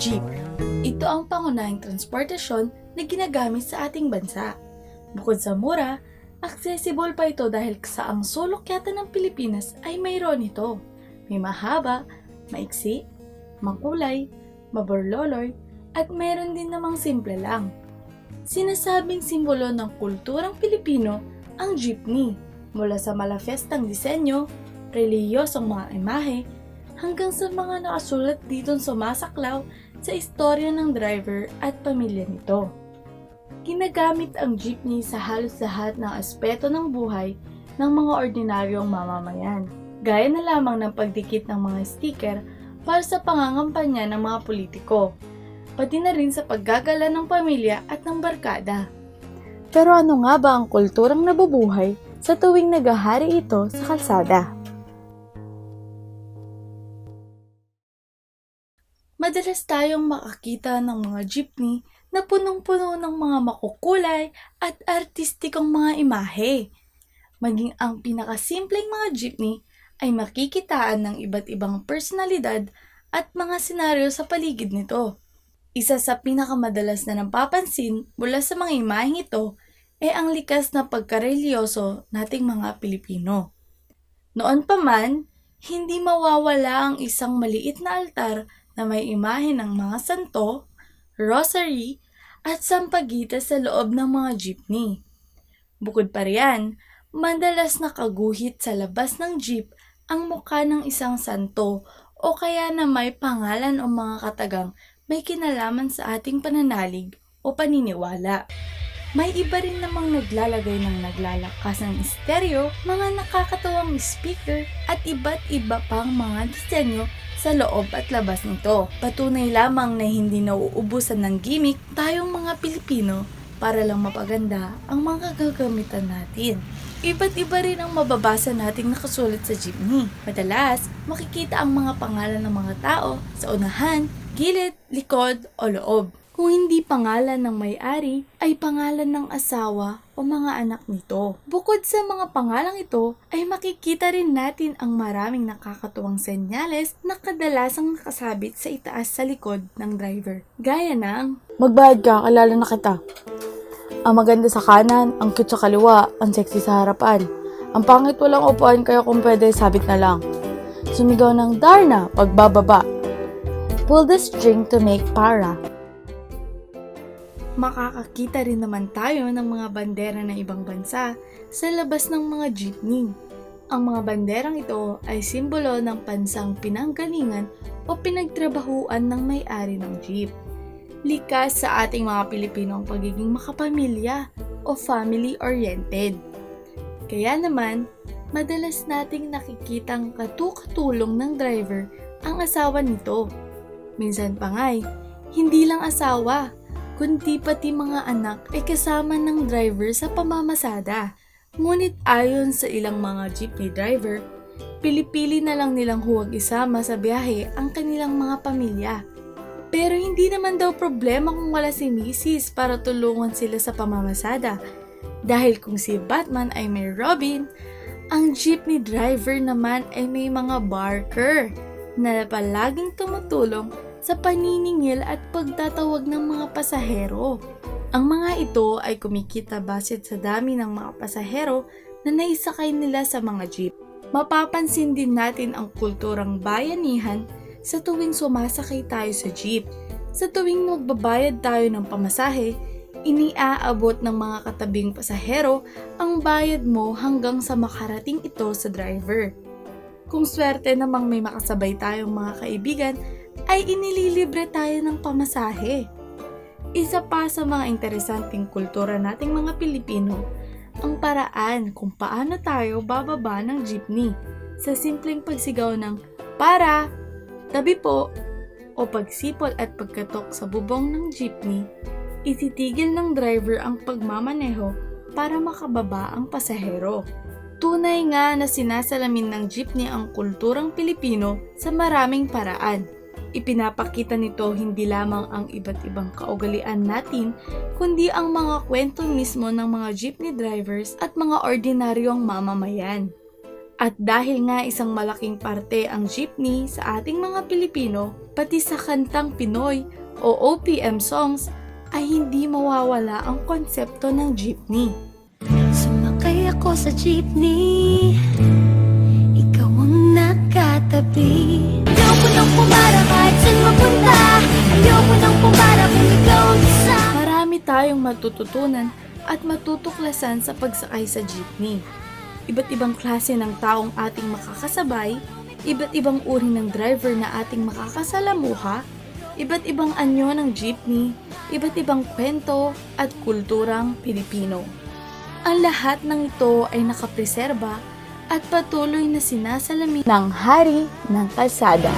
Jeep. Ito ang pangunahing transportasyon na ginagamit sa ating bansa. Bukod sa mura, accessible pa ito dahil sa ang sulok yata ng Pilipinas ay mayroon ito. May mahaba, maiksi, makulay, maborloloy, at mayroon din namang simple lang. Sinasabing simbolo ng kulturang Pilipino ang jeepney, mula sa malafestang disenyo, reliyosong mga imahe, hanggang sa mga nakasulat ditong sumasaklaw sa istorya ng driver at pamilya nito. Ginagamit ang jeepney sa halos lahat ng aspeto ng buhay ng mga ordinaryong mamamayan, gaya na lamang ng pagdikit ng mga sticker para sa pangangampanya ng mga politiko, pati na rin sa paggagala ng pamilya at ng barkada. Pero ano nga ba ang kulturang nabubuhay sa tuwing naghahari ito sa kalsada? Madalas tayong makakita ng mga jeepney na punong-puno ng mga makukulay at artistikong mga imahe. Maging ang pinakasimpleng mga jeepney ay makikitaan ng iba't ibang personalidad at mga senaryo sa paligid nito. Isa sa pinakamadalas na napapansin mula sa mga imaheng ito ay ang likas na pagkarelyoso nating mga Pilipino. Noon pa man, hindi mawawala ang isang maliit na altar na may imahe ng mga santo, rosary, at sampagita sa loob ng mga jeepney. Bukod pa riyan, madalas nakaguhit sa labas ng jeep ang mukha ng isang santo o kaya na may pangalan o mga katagang may kinalaman sa ating pananalig o paniniwala. May iba rin namang naglalagay ng naglalakas ng stereo, mga nakakatuwang speaker at iba't iba pang mga disenyo sa loob at labas nito. Patunay lamang na hindi nauubusan ng gimmick tayong mga Pilipino para lang mapaganda ang mga gagamitan natin. Iba't iba rin ang mababasa nating nakasulat sa jeepney. Madalas, makikita ang mga pangalan ng mga tao sa unahan, gilid, likod o loob. Kung hindi pangalan ng may-ari, ay pangalan ng asawa o mga anak nito. Bukod sa mga pangalang ito, ay makikita rin natin ang maraming nakakatuwang senyales na kadalasang nakasabit sa itaas sa likod ng driver. Gaya ng, "Magbayad ka, kilala na kita." "Ang maganda sa kanan, ang cute sa kaliwa, ang sexy sa harapan. Ang pangit walang upuan kaya kung pwede sabit na lang." Sumigaw ng "Darna" pagbababa. "Pull the string to make para." Makakakita rin naman tayo ng mga bandera ng ibang bansa sa labas ng mga jeepney. Ang mga banderang ito ay simbolo ng pansang pinanggalingan o pinagtrabahuan ng may-ari ng jeep. Likas sa ating mga Pilipino ang pagiging makapamilya o family-oriented. Kaya naman, madalas nating nakikitang katukatulong ng driver ang asawa nito. Minsan pa nga'y, hindi lang asawa, kundi pati mga anak ay kasama ng driver sa pamamasada. Ngunit ayon sa ilang mga jeepney driver, pili-pili na lang nilang huwag isama sa biyahe ang kanilang mga pamilya. Pero hindi naman daw problema kung wala si Mrs. para tulungan sila sa pamamasada. Dahil kung si Batman ay may Robin, ang jeepney driver naman ay may mga barker na palaging tumutulong sa paniningil at pagtatawag ng mga pasahero. Ang mga ito ay kumikita base sa dami ng mga pasahero na naisakay nila sa mga jeep. Mapapansin din natin ang kulturang bayanihan sa tuwing sumasakay tayo sa jeep. Sa tuwing magbabayad tayo ng pamasahe, iniaabot ng mga katabing pasahero ang bayad mo hanggang sa makarating ito sa driver. Kung swerte namang may makasabay tayong mga kaibigan, ay inililibre tayo ng pamasahe. Isa pa sa mga interesanting kultura nating mga Pilipino, ang paraan kung paano tayo bababa ng jeepney sa simpleng pagsigaw ng "Para! Tabi po!" o pagsipol at pagkatok sa bubong ng jeepney. Ititigil ng driver ang pagmamaneho para makababa ang pasahero. Tunay nga na sinasalamin ng jeepney ang kulturang Pilipino sa maraming paraan. Ipinapakita nito hindi lamang ang iba't ibang kaugalian natin, kundi ang mga kwento mismo ng mga jeepney drivers at mga ordinaryong mamamayan. At dahil nga isang malaking parte ang jeepney sa ating mga Pilipino, pati sa kantang Pinoy o OPM songs, ay hindi mawawala ang konsepto ng jeepney. Sumakay ako sa jeepney, ikaw ang nakatabi. Ayoko nang pumara kahit saan mapunta, ayoko nang pumara kung ikaw ang isa. Marami tayong matututunan at matutuklasan sa pagsakay sa jeepney. Iba't ibang klase ng taong ating makakasabay, iba't ibang uri ng driver na ating makakasalamuha, iba't ibang anyo ng jeepney, iba't ibang kwento at kulturang Pilipino. Ang lahat ng ito ay nakapreserba at patuloy na sinasalamin ng hari ng kalsada.